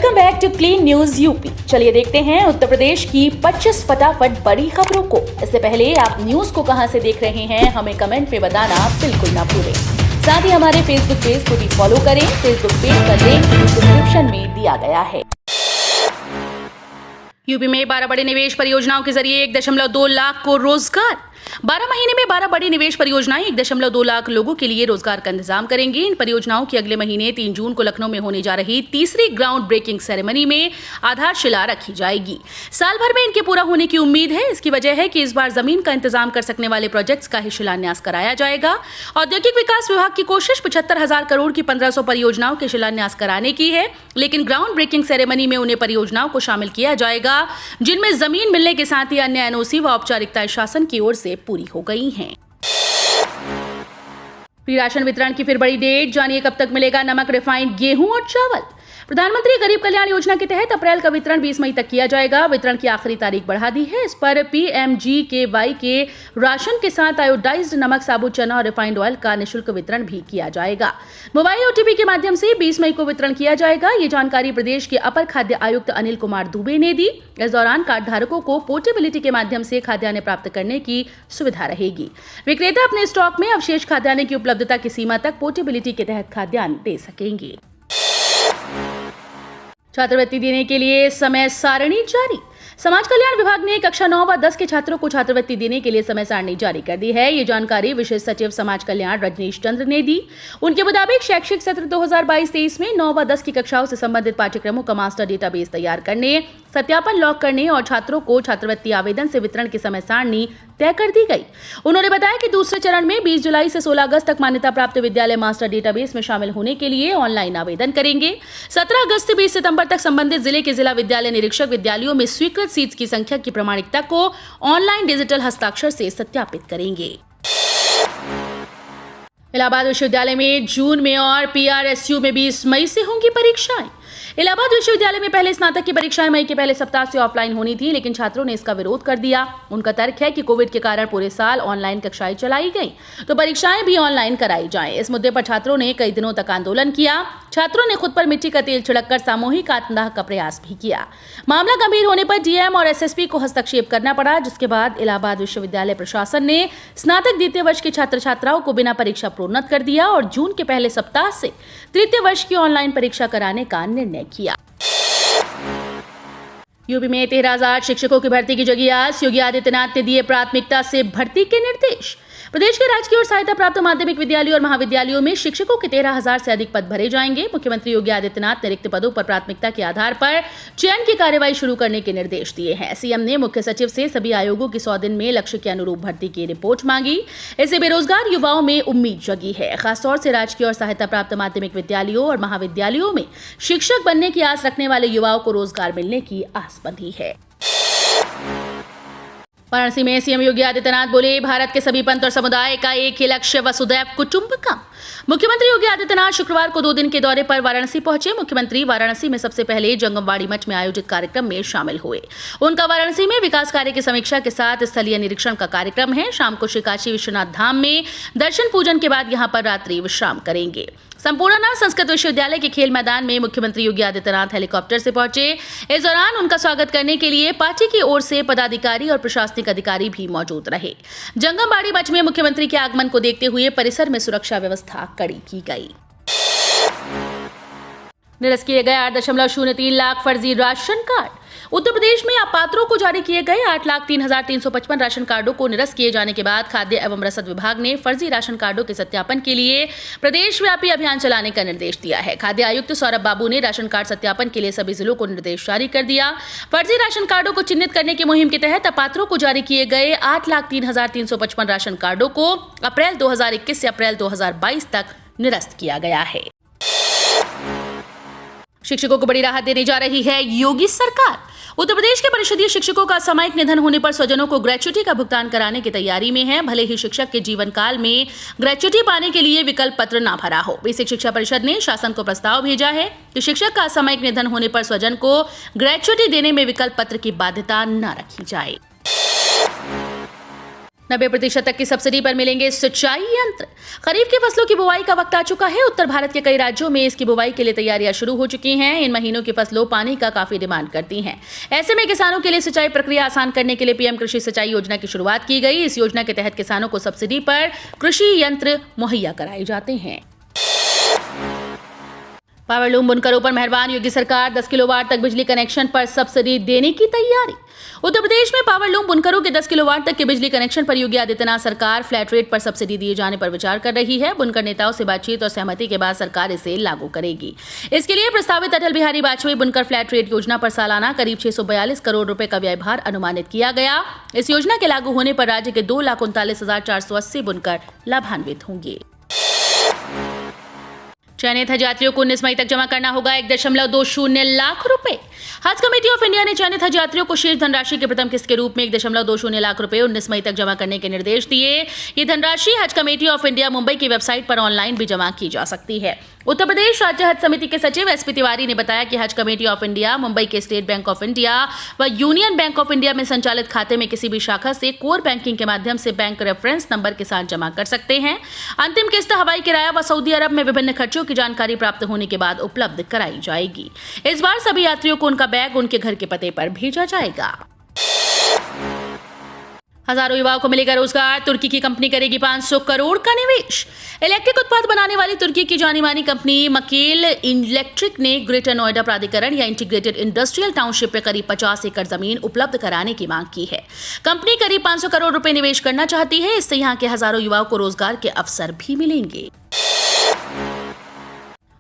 Welcome back to clean news UP. चलिए देखते हैं उत्तर प्रदेश की 25 फटाफट बड़ी खबरों को। इससे पहले आप न्यूज को कहां से देख रहे हैं हमें कमेंट में बताना बिल्कुल ना भूलें। साथ ही हमारे फेसबुक पेज को भी फॉलो करें। फेसबुक पेज का लिंक डिस्क्रिप्शन में दिया गया है। यूपी में 12 बड़े निवेश परियोजनाओं के जरिए 1.2 लाख को रोजगार। 12 महीने में 12 बड़ी निवेश परियोजनाएं 1.2 लाख लोगों के लिए रोजगार का इंतजाम करेंगी। इन परियोजनाओं की अगले महीने 3 जून को लखनऊ में होने जा रही तीसरी ग्राउंड ब्रेकिंग सेरेमनी में आधारशिला रखी जाएगी। साल भर में इनके पूरा होने की उम्मीद है। इसकी वजह है कि इस बार जमीन का इंतजाम कर सकने वाले प्रोजेक्ट्स का ही शिलान्यास कराया जाएगा। औद्योगिक विकास विभाग की कोशिश 75,000 करोड़ की 1500 परियोजनाओं के शिलान्यास कराने की है, लेकिन ग्राउंड ब्रेकिंग सेरेमनी में उन्हें परियोजनाओं को शामिल किया जाएगा जिनमें जमीन मिलने के साथ ही अन्य एनओसी व औपचारिकताएं शासन की ओर से पूरी हो गई हैं। फ्री राशन वितरण की फिर बड़ी डेट, जानिए कब तक मिलेगा नमक, रिफाइंड, गेहूं और चावल। प्रधानमंत्री गरीब कल्याण योजना के तहत अप्रैल का वितरण 20 मई तक किया जाएगा। वितरण की आखिरी तारीख बढ़ा दी है। इस पर PMGKY के राशन के साथ आयोडाइज्ड नमक, साबुत चना और रिफाइंड ऑयल का निःशुल्क वितरण भी किया जाएगा। मोबाइल OTP के माध्यम से 20 मई को वितरण किया जाएगा। ये जानकारी प्रदेश के अपर खाद्य आयुक्त अनिल कुमार दुबे ने दी। इस दौरान कार्ड धारकों को पोर्टेबिलिटी के माध्यम से खाद्यान्न प्राप्त करने की सुविधा रहेगी। विक्रेता अपने स्टॉक में अवशेष खाद्यान्न की उपलब्धता की सीमा तक पोर्टेबिलिटी के तहत खाद्यान्न दे सकेंगे। छात्रवृत्ति देने के लिए समय सारणी जारी। समाज कल्याण विभाग ने कक्षा 9 व 10 के छात्रों को छात्रवृत्ति देने के लिए समय सारणी जारी कर दी है। ये जानकारी विशेष सचिव समाज कल्याण रजनीश चंद्र ने दी। उनके मुताबिक शैक्षिक सत्र 2022-23 में 9 व 10 की कक्षाओं से संबंधित पाठ्यक्रमों का मास्टर डेटाबेस तैयार करने, सत्यापन लॉग करने और छात्रों को छात्रवृत्ति आवेदन से वितरण की समय सारणी तय कर दी गई। उन्होंने बताया कि दूसरे चरण में 20 जुलाई से 16 अगस्त तक मान्यता प्राप्त विद्यालय मास्टर डेटाबेस में शामिल होने के लिए ऑनलाइन आवेदन करेंगे। 17 अगस्त से 20 सितंबर तक संबंधित जिले के जिला विद्यालय निरीक्षक विद्यालयों में स्वीकृत सीट्स की संख्या की प्रमाणिकता को ऑनलाइन डिजिटल हस्ताक्षर से सत्यापित करेंगे। इलाहाबाद विश्वविद्यालय में जून में और PRSU में 20 मई से होंगी परीक्षाएं। इलाहाबाद विश्वविद्यालय में पहले स्नातक की परीक्षाएं मई के पहले सप्ताह से ऑफलाइन होनी थी, लेकिन छात्रों ने इसका विरोध कर दिया। उनका तर्क है कि कोविड के कारण पूरे साल ऑनलाइन कक्षाएं चलाई गई, तो परीक्षाएं भी ऑनलाइन कराई जाएं। इस मुद्दे पर छात्रों ने कई दिनों तक आंदोलन किया। छात्रों ने खुद पर मिट्टी का तेल छिड़ककर सामूहिक आत्मदाह का प्रयास भी किया। मामला गंभीर होने पर DM और SSP को हस्तक्षेप करना पड़ा, जिसके बाद इलाहाबाद विश्वविद्यालय प्रशासन ने स्नातक द्वितीय वर्ष के छात्र छात्राओं को बिना परीक्षा प्रोन्नत कर दिया और जून के पहले सप्ताह से तृतीय वर्ष की ऑनलाइन परीक्षा कराने का निर्णय किया। यूपी में 13,000 शिक्षकों की भर्ती की जगी आस। योगी आदित्यनाथ ने दिए प्राथमिकता से भर्ती के निर्देश। प्रदेश के राजकीय और सहायता प्राप्त माध्यमिक विद्यालयों और महाविद्यालयों में शिक्षकों के 13,000 से अधिक पद भरे जाएंगे। मुख्यमंत्री योगी आदित्यनाथ ने रिक्त पदों पर प्राथमिकता के आधार पर चयन की कार्यवाही शुरू करने के निर्देश दिए हैं। CM ने मुख्य सचिव से सभी आयोगों की 100 दिन में लक्ष्य के अनुरूप भर्ती की रिपोर्ट मांगी। इससे बेरोजगार युवाओं में उम्मीद जगी है। खासतौर से राजकीय और सहायता प्राप्त माध्यमिक विद्यालयों और महाविद्यालयों में शिक्षक बनने की आस रखने वाले युवाओं को रोजगार मिलने की आस बंधी है। वाराणसी में CM योगी आदित्यनाथ बोले, भारत के सभी पंथ और समुदाय का एक ही लक्ष्य, वसुधैव कुटुंबकम। मुख्यमंत्री योगी आदित्यनाथ शुक्रवार को 2 दिन के दौरे पर वाराणसी पहुंचे। मुख्यमंत्री वाराणसी में सबसे पहले जंगमवाड़ी मठ में आयोजित कार्यक्रम में शामिल हुए। उनका वाराणसी में विकास कार्य की समीक्षा के साथ स्थलीय निरीक्षण का कार्यक्रम है। शाम को श्री काशी विश्वनाथ धाम में दर्शन पूजन के बाद यहां पर रात्रि विश्राम करेंगे। संपूर्णानंद संस्कृत विश्वविद्यालय के खेल मैदान में मुख्यमंत्री योगी आदित्यनाथ हेलीकॉप्टर से पहुंचे। इस दौरान उनका स्वागत करने के लिए पार्टी की ओर से पदाधिकारी और प्रशासनिक अधिकारी भी मौजूद रहे। जंगमवाड़ी मठ में मुख्यमंत्री के आगमन को देखते हुए परिसर में सुरक्षा व्यवस्था कड़ी की गई। निरस्त किए गए 8.03 लाख फर्जी राशन कार्ड। उत्तर प्रदेश में अपात्रों को जारी किए गए 8,03,355 राशन कार्डों को निरस्त किए जाने के बाद खाद्य एवं रसद विभाग ने फर्जी राशन कार्डों के सत्यापन के लिए प्रदेश व्यापी अभियान चलाने का निर्देश दिया है। खाद्य आयुक्त सौरभ बाबू ने राशन कार्ड सत्यापन के लिए सभी जिलों को निर्देश जारी कर दिया। फर्जी राशन कार्डों को चिन्हित करने की मुहिम के तहत अपात्रों को जारी किए गए 8,03,355 राशन कार्डों को अप्रैल 2021 से अप्रैल 2022 तक निरस्त किया गया है। शिक्षकों को बड़ी राहत देने जा रही है योगी सरकार। उत्तर प्रदेश के परिषदीय शिक्षकों का असामयिक निधन होने पर स्वजनों को ग्रेच्युटी का भुगतान कराने की तैयारी में है। भले ही शिक्षक के जीवन काल में ग्रेच्युटी पाने के लिए विकल्प पत्र ना भरा हो, बेसिक शिक्षा परिषद ने शासन को प्रस्ताव भेजा है कि शिक्षक का असामयिक निधन होने पर स्वजन को ग्रेच्युटी देने में विकल्प पत्र की बाध्यता न रखी जाए। 90% तक की सब्सिडी पर मिलेंगे सिंचाई यंत्र। खरीफ की फसलों की बुवाई का वक्त आ चुका है। उत्तर भारत के कई राज्यों में इसकी बुवाई के लिए तैयारियां शुरू हो चुकी हैं। इन महीनों की फसलों पानी का काफी डिमांड करती हैं। ऐसे में किसानों के लिए सिंचाई प्रक्रिया आसान करने के लिए पीएम कृषि सिंचाई योजना की शुरुआत की गई। इस योजना के तहत किसानों को सब्सिडी पर कृषि यंत्र मुहैया कराए जाते हैं। पावरलूम बुनकरों पर मेहरबान, योगी सरकार 10 किलोवाट तक बिजली कनेक्शन पर सब्सिडी देने की तैयारी। उत्तर प्रदेश में पावरलूम बुनकरों के 10 किलोवाट तक के बिजली कनेक्शन पर योगी आदित्यनाथ सरकार फ्लैट रेट पर सब्सिडी दिए जाने पर विचार कर रही है। बुनकर नेताओं से बातचीत और सहमति के बाद सरकार इसे लागू करेगी। इसके लिए प्रस्तावित अटल बिहारी वाजपेयी बुनकर फ्लैट रेट योजना पर सालाना करीब 642 करोड़ रुपए का व्यय भार अनुमानित किया गया। इस योजना के लागू होने पर राज्य के 2,39,480 बुनकर लाभान्वित होंगे। चयनित हज यात्रियों को 19 मई तक जमा करना होगा 1.20 लाख रुपए। हज कमेटी ऑफ इंडिया ने चयनित हज यात्रियों को शेष धनराशि के प्रथम किस्त के रूप में 1.20 लाख रुपए 19 मई तक जमा करने के निर्देश दिए। ये धनराशि हज कमेटी ऑफ इंडिया मुंबई की वेबसाइट पर ऑनलाइन भी जमा की जा सकती है। उत्तर प्रदेश राज्य हज समिति के सचिव एसपी तिवारी ने बताया कि हज कमेटी ऑफ इंडिया मुंबई के स्टेट बैंक ऑफ इंडिया व यूनियन बैंक ऑफ इंडिया में संचालित खाते में किसी भी शाखा से कोर बैंकिंग के माध्यम से बैंक रेफरेंस नंबर के साथ जमा कर सकते हैं। अंतिम किस्त हवाई किराया व सऊदी अरब में विभिन्न खर्चों की जानकारी प्राप्त होने के बाद उपलब्ध कराई जाएगी। इस बार सभी यात्रियों को उनका बैग उनके घर के पते पर भेजा जाएगा। हजारों युवाओं को मिलेगा रोजगार। तुर्की की कंपनी करेगी 500 करोड़ का निवेश। इलेक्ट्रिक उत्पाद बनाने वाली तुर्की की जानी मानी कंपनी मकेल इलेक्ट्रिक ने ग्रेटर नोएडा प्राधिकरण या इंटीग्रेटेड इंडस्ट्रियल टाउनशिप में करीब 50 एकड़ जमीन उपलब्ध कराने की मांग की है। कंपनी करीब 500 करोड़ रुपए निवेश करना चाहती है। इससे यहां के हजारों युवाओं को रोजगार के अवसर भी मिलेंगे।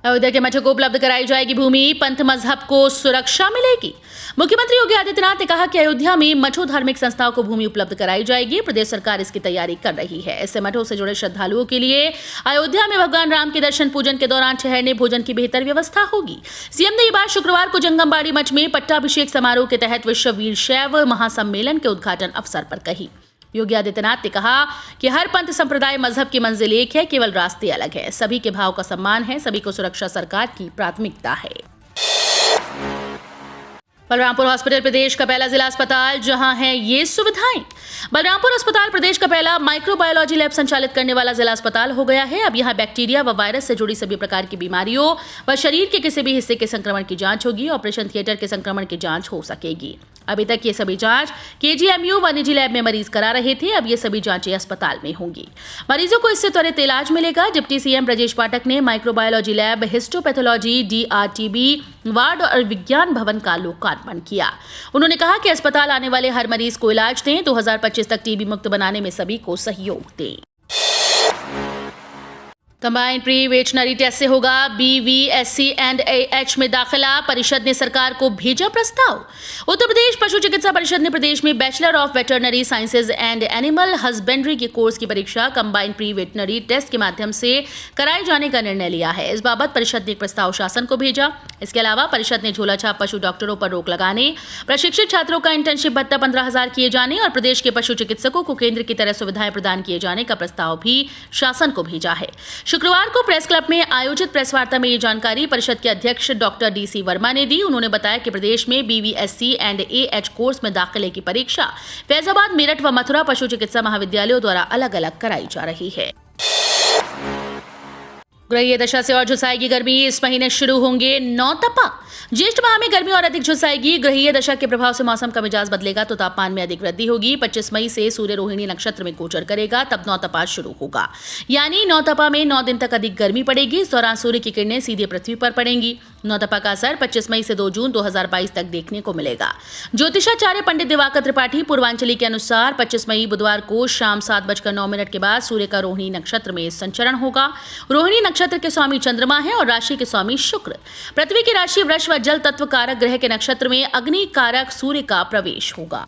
अयोध्या के मठों को उपलब्ध कराई जाएगी भूमि, पंथ मजहब को सुरक्षा मिलेगी। मुख्यमंत्री योगी आदित्यनाथ ने कहा कि अयोध्या में मठों धार्मिक संस्थाओं को भूमि उपलब्ध कराई जाएगी। प्रदेश सरकार इसकी तैयारी कर रही है। इससे मठों से जुड़े श्रद्धालुओं के लिए अयोध्या में भगवान राम के दर्शन पूजन के दौरान ठहरने भोजन की बेहतर व्यवस्था होगी। सीएम ने ये बात शुक्रवार को जंगमबाड़ी मठ में पट्टाभिषेक समारोह के तहत विश्व वीर शैव महासम्मेलन के उद्घाटन अवसर पर कही। योगी आदित्यनाथ ने कहा कि हर पंथ संप्रदाय मजहब की मंजिल एक है, केवल रास्ते अलग है। सभी के भाव का सम्मान है, सभी को सुरक्षा सरकार की प्राथमिकता है। बलरामपुर हॉस्पिटल प्रदेश का पहला जिला अस्पताल जहां है ये सुविधाएं। बलरामपुर अस्पताल प्रदेश का पहला माइक्रोबायोलॉजी लैब संचालित करने वाला जिला अस्पताल हो गया है। अब यहां बैक्टीरिया व वायरस से जुड़ी सभी प्रकार की बीमारियों व शरीर के किसी भी हिस्से के संक्रमण की जांच होगी। ऑपरेशन थिएटर के संक्रमण की जांच हो सकेगी। अभी तक ये सभी जांच केजीएमयू व निजी लैब में मरीज करा रहे थे। अब ये सभी जांचें अस्पताल में होंगी। मरीजों को इससे त्वरित इलाज मिलेगा। डिप्टी सीएम ब्रजेश पाठक ने microbiology lab, histopathology, DRTB ward और विज्ञान भवन का लोकार्पण किया। उन्होंने कहा कि अस्पताल आने वाले हर मरीज को इलाज दें। 2025 तक टीबी मुक्त बनाने में सभी को सहयोग दें। कंबाइंड प्री वेटनरी टेस्ट से होगा BVSC एंड AH में दाखिला। परिषद ने सरकार को भेजा प्रस्ताव। उत्तर प्रदेश पशु चिकित्सा परिषद ने प्रदेश में bachelor of veterinary sciences and animal husbandry के कोर्स की परीक्षा कंबाइंड प्री वेटनरी टेस्ट के माध्यम से कराए जाने का निर्णय लिया है। इस बाबत परिषद ने एक प्रस्ताव शासन को भेजा। इसके अलावा परिषद ने झोलाछाप पशु डॉक्टरों पर रोक लगाने, प्रशिक्षित छात्रों का इंटर्नशिप भत्ता 15,000 किए जाने और प्रदेश के पशु चिकित्सकों को केंद्र की तरह सुविधाएं प्रदान किए जाने का प्रस्ताव भी शासन को भेजा है। शुक्रवार को प्रेस क्लब में आयोजित प्रेस वार्ता में ये जानकारी परिषद के अध्यक्ष डॉक्टर DC वर्मा ने दी। उन्होंने बताया कि प्रदेश में BVSC एंड AH कोर्स में दाखिले की परीक्षा फैजाबाद, मेरठ व मथुरा पशु चिकित्सा महाविद्यालयों द्वारा अलग अलग कराई जा रही है। ग्रहीय दशा से और झुलसाएगी गर्मी। इस महीने शुरू होंगे नौतपा। ज्येष्ठ माह में गर्मी और अधिक झुलसाएगी। ग्रहीय दशा के प्रभाव से मौसम का मिजाज बदलेगा तो तापमान में अधिक वृद्धि होगी। 25 मई से सूर्य रोहिणी नक्षत्र में गोचर करेगा, तब नौतपा शुरू होगा। यानी नौतपा में 9 दिन तक अधिक गर्मी पड़ेगी। इस दौरान सूर्य की किरणें सीधे पृथ्वी पर पड़ेंगी। नौतपा का असर 25 मई से 2 जून 2022 तक देखने को मिलेगा। ज्योतिषाचार्य पंडित दिवाकर त्रिपाठी पूर्वांचली के अनुसार 25 मई बुधवार को शाम 7:09 के बाद सूर्य का रोहिणी नक्षत्र में संचरण होगा। रोहिणी नक्षत्र के स्वामी चंद्रमा है और राशि के स्वामी शुक्र। पृथ्वी की राशि वृष व जल तत्व कारक ग्रह के नक्षत्र में अग्नि कारक सूर्य का प्रवेश होगा।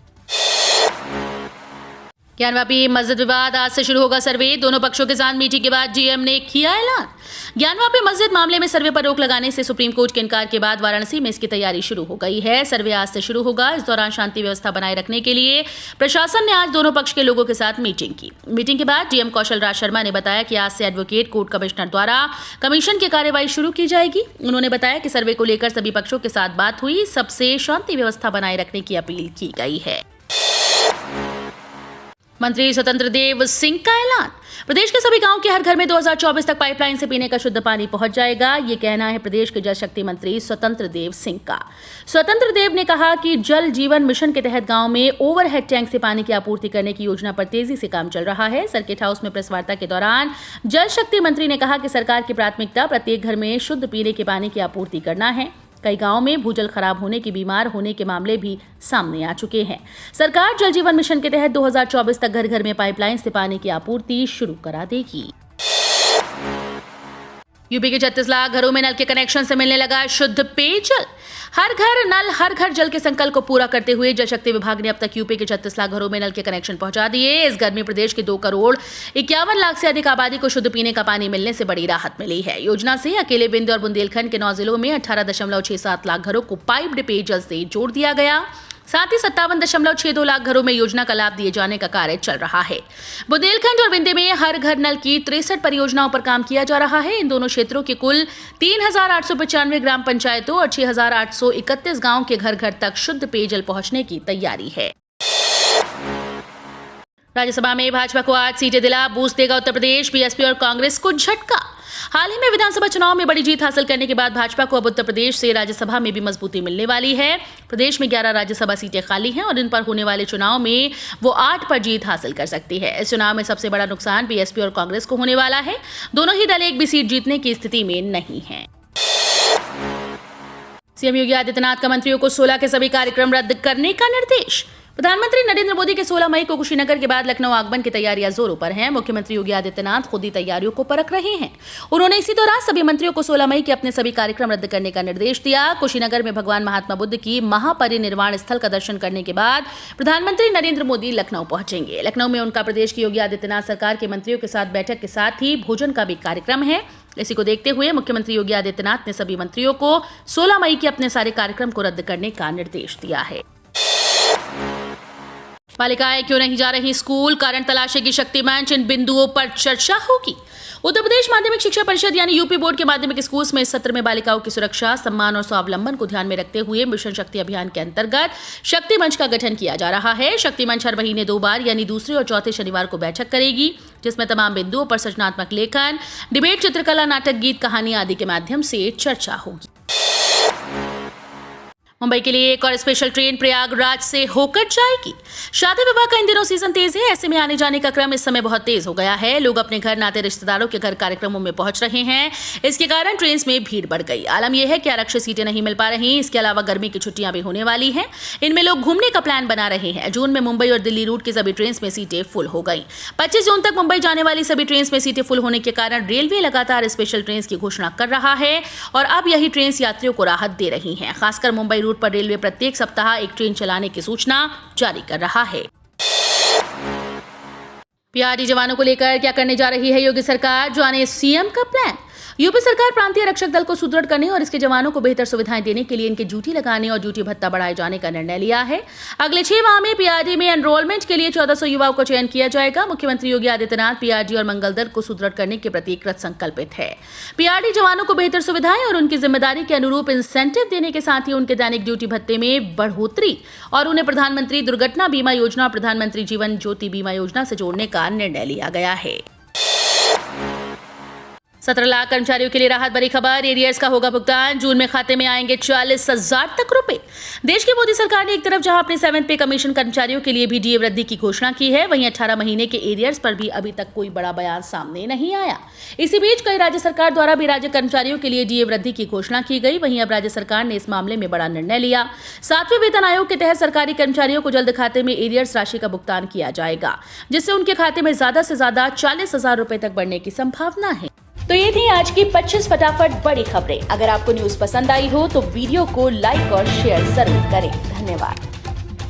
ज्ञानवापी मस्जिद विवाद, आज से शुरू होगा सर्वे। दोनों पक्षों के साथ मीटिंग के बाद GM ने किया ऐलान। ज्ञानवापी मस्जिद मामले में सर्वे पर रोक लगाने से सुप्रीम कोर्ट के इनकार के बाद वाराणसी में इसकी तैयारी शुरू हो गई है। सर्वे आज से शुरू होगा। इस दौरान शांति व्यवस्था बनाए रखने के लिए प्रशासन ने आज दोनों पक्ष के लोगों के साथ मीटिंग की। मीटिंग के बाद GM कौशल राज शर्मा ने बताया कि आज से एडवोकेट कोर्ट कमिश्नर द्वारा कमीशन की कार्यवाही शुरू की जाएगी। उन्होंने बताया कि सर्वे को लेकर सभी पक्षों के साथ बात हुई, सबसे शांति व्यवस्था बनाए रखने की अपील की गई है। मंत्री स्वतंत्र देव सिंह का ऐलान। प्रदेश के सभी गांव के हर घर में 2024 तक पाइपलाइन से पीने का शुद्ध पानी पहुंच जाएगा, ये कहना है प्रदेश के जल शक्ति मंत्री स्वतंत्र देव सिंह का। स्वतंत्र देव ने कहा कि जल जीवन मिशन के तहत गांव में ओवरहेड टैंक से पानी की आपूर्ति करने की योजना पर तेजी से काम चल रहा है। सर्किट हाउस में प्रेस वार्ता के दौरान जल शक्ति मंत्री ने कहा कि सरकार की प्राथमिकता प्रत्येक घर में शुद्ध पीने के पानी की आपूर्ति करना है। कई गांवों में भूजल खराब होने की बीमार होने के मामले भी सामने आ चुके हैं। सरकार जल जीवन मिशन के तहत 2024 तक घर घर में पाइपलाइन से पानी की आपूर्ति शुरू करा देगी। यूपी के 36 लाख घरों में नल के कनेक्शन से मिलने लगा शुद्ध पेयजल। हर घर नल हर घर जल के संकल्प को पूरा करते हुए जल शक्ति विभाग ने अब तक यूपी के 36 लाख घरों में नल के कनेक्शन पहुंचा दिए। इस गर्मी प्रदेश के 2 करोड़ 51 लाख से अधिक आबादी को शुद्ध पीने का पानी मिलने से बड़ी राहत मिली है। योजना से अकेले बिंद और बुंदेलखंड के 9 जिलों में 18.67 लाख घरों को पाइप्ड पेयजल से जोड़ दिया गया। साथ ही 57.62 लाख घरों में योजना का लाभ दिए जाने का कार्य चल रहा है। बुंदेलखंड और विंध्य में हर घर नल की 63 परियोजनाओं पर काम किया जा रहा है। इन दोनों क्षेत्रों के कुल 3,895 ग्राम पंचायतों और 6,831 गांव के घर घर तक शुद्ध पेयजल पहुंचने की तैयारी है। राज्यसभा में भाजपा को 8 सीटें दिला बूस्ट देगा उत्तर प्रदेश। बीएसपी और कांग्रेस को झटका। हाल ही में विधानसभा चुनाव में बड़ी जीत हासिल करने के बाद भाजपा को अब उत्तर प्रदेश से राज्यसभा में भी मजबूती मिलने वाली है। प्रदेश में 11 राज्यसभा सीटें खाली हैं और इन पर होने वाले चुनाव में वो 8 पर जीत हासिल कर सकती है। इस चुनाव में सबसे बड़ा नुकसान बीएसपी और कांग्रेस को होने वाला है। दोनों ही दल एक भी सीट जीतने की स्थिति में नहीं है। सीएम योगी आदित्यनाथ का मंत्रियों को 16 के सभी कार्यक्रम रद्द करने का निर्देश। प्रधानमंत्री नरेंद्र मोदी के 16 मई को कुशीनगर के बाद लखनऊ आगमन की तैयारियां जोरों पर हैं। मुख्यमंत्री योगी आदित्यनाथ खुद ही तैयारियों को परख रहे हैं। उन्होंने इसी दौरान सभी मंत्रियों को 16 मई के अपने सभी कार्यक्रम रद्द करने का निर्देश दिया। कुशीनगर में भगवान महात्मा बुद्ध की महापरिनिर्वाण स्थल का दर्शन करने के बाद प्रधानमंत्री नरेंद्र मोदी लखनऊ पहुंचेंगे। लखनऊ में उनका प्रदेश की योगी आदित्यनाथ सरकार के मंत्रियों के साथ बैठक के साथ ही भोजन का भी कार्यक्रम है। इसी को देखते हुए मुख्यमंत्री योगी आदित्यनाथ ने सभी मंत्रियों को 16 मई के अपने सारे कार्यक्रम को रद्द करने का निर्देश दिया है। बालिकाएं क्यों नहीं जा रही स्कूल, कारण तलाशेगी शक्ति मंच, इन बिंदुओं पर चर्चा होगी। उत्तर प्रदेश माध्यमिक शिक्षा परिषद यानी यूपी बोर्ड के माध्यमिक स्कूल में इस सत्र में बालिकाओं की सुरक्षा, सम्मान और स्वावलंबन को ध्यान में रखते हुए मिशन शक्ति अभियान के अंतर्गत शक्ति मंच का गठन किया जा रहा है। शक्ति मंच हर महीने 2 बार यानी दूसरे और चौथे शनिवार को बैठक करेगी, जिसमें तमाम बिंदुओं पर सृजनात्मक लेखन, डिबेट, चित्रकला, नाटक, गीत, कहानी आदि के माध्यम से चर्चा होगी। मुंबई के लिए एक और स्पेशल ट्रेन प्रयागराज से होकर जाएगी। शादी विवाह का इन दिनों सीजन तेज है, ऐसे में आने जाने का क्रम इस समय बहुत तेज हो गया है। लोग अपने घर, नाते रिश्तेदारों के घर कार्यक्रमों में पहुंच रहे हैं। इसके कारण ट्रेन में भीड़ बढ़ गई। आलम यह है कि आरक्षित सीटें नहीं मिल पा रही। इसके अलावा गर्मी की छुट्टियां भी होने वाली हैं। इनमें लोग घूमने का प्लान बना रहे हैं। जून में मुंबई और दिल्ली रूट की सभी ट्रेन में सीटें फुल हो गई। 25 जून तक मुंबई जाने वाली सभी ट्रेन में सीटें फुल होने के कारण रेलवे लगातार स्पेशल ट्रेन की घोषणा कर रहा है और अब यही ट्रेन यात्रियों को राहत दे रही है। खासकर मुंबई रूट पर रेलवे प्रत्येक सप्ताह एक ट्रेन चलाने की सूचना जारी कर रहा है। पीआरडी जवानों को लेकर क्या करने जा रही है योगी सरकार, जाने सीएम का प्लान। यूपी सरकार प्रांतीय रक्षक दल को सुदृढ़ करने और इसके जवानों को बेहतर सुविधाएं देने के लिए इनके ड्यूटी लगाने और ड्यूटी भत्ता बढ़ाए जाने का निर्णय लिया है। अगले 6 माह में पीआरडी में एनरोलमेंट के लिए 1400 युवाओं का चयन किया जाएगा। मुख्यमंत्री योगी आदित्यनाथ पीआरडी और मंगल दल को सुदृढ़ करने के प्रति कृत संकल्पित है। पीआरडी जवानों को बेहतर सुविधाएं और उनकी जिम्मेदारी के अनुरूप इंसेंटिव देने के साथ ही उनके दैनिक ड्यूटी भत्ते में बढ़ोतरी और उन्हें प्रधानमंत्री दुर्घटना बीमा योजना और प्रधानमंत्री जीवन ज्योति बीमा योजना से जोड़ने का निर्णय लिया गया है। 17 लाख कर्मचारियों के लिए राहत भरी खबर, एरियर्स का होगा भुगतान। जून में खाते में आएंगे 40,000 तक रुपए। देश की मोदी सरकार ने एक तरफ जहां अपने 7th पे कमीशन कर्मचारियों के लिए भी डीए वृद्धि की घोषणा की है, वहीं 18 महीने के एरियर्स पर भी अभी तक कोई बड़ा बयान सामने नहीं आया। इसी बीच कई राज्य सरकार द्वारा भी राज्य कर्मचारियों के लिए डीए वृद्धि की घोषणा की गई। वहीं अब राज्य सरकार ने इस मामले में बड़ा निर्णय लिया। 7वें वेतन आयोग के तहत सरकारी कर्मचारियों को जल्द खाते में एरियर्स राशि का भुगतान किया जाएगा, जिससे उनके खाते में ज्यादा से ज्यादा 40,000 रुपए तक बढ़ने की संभावना है। तो ये थी आज की 25 फटाफट बड़ी खबरें। अगर आपको न्यूज पसंद आई हो तो वीडियो को लाइक और शेयर जरूर करें। धन्यवाद।